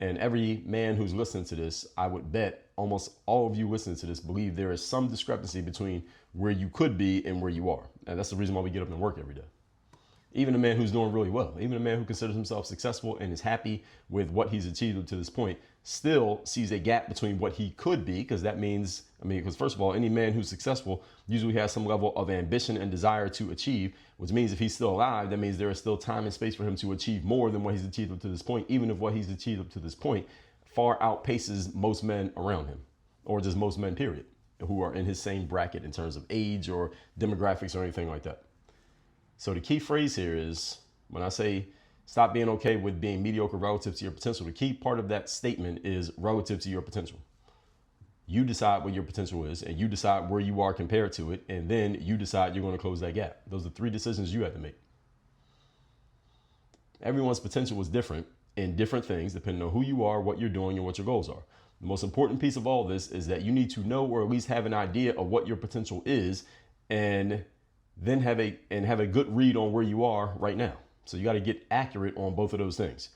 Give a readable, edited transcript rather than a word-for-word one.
And every man who's listening to this, I would bet almost all of you listening to this believe there is some discrepancy between where you could be and where you are. And that's the reason why we get up and work every day. Even a man who's doing really well, even a man who considers himself successful and is happy with what he's achieved up to this point, still sees a gap between what he could be, because that means, because first of all, any man who's successful usually has some level of ambition and desire to achieve, which means if he's still alive, that means there is still time and space for him to achieve more than what he's achieved up to this point, even if what he's achieved up to this point far outpaces most men around him, or just most men, period, who are in his same bracket in terms of age or demographics or anything like that. So the key phrase here is, when I say stop being okay with being mediocre relative to your potential, the key part of that statement is relative to your potential. You decide what your potential is, and you decide where you are compared to it, and then you decide you're going to close that gap. Those are 3 decisions you have to make. Everyone's potential is different in different things, depending on who you are, what you're doing, and what your goals are. The most important piece of all this is that you need to know, or at least have an idea of what your potential is, and then have a good read on where you are right now. So you got to get accurate on both of those things.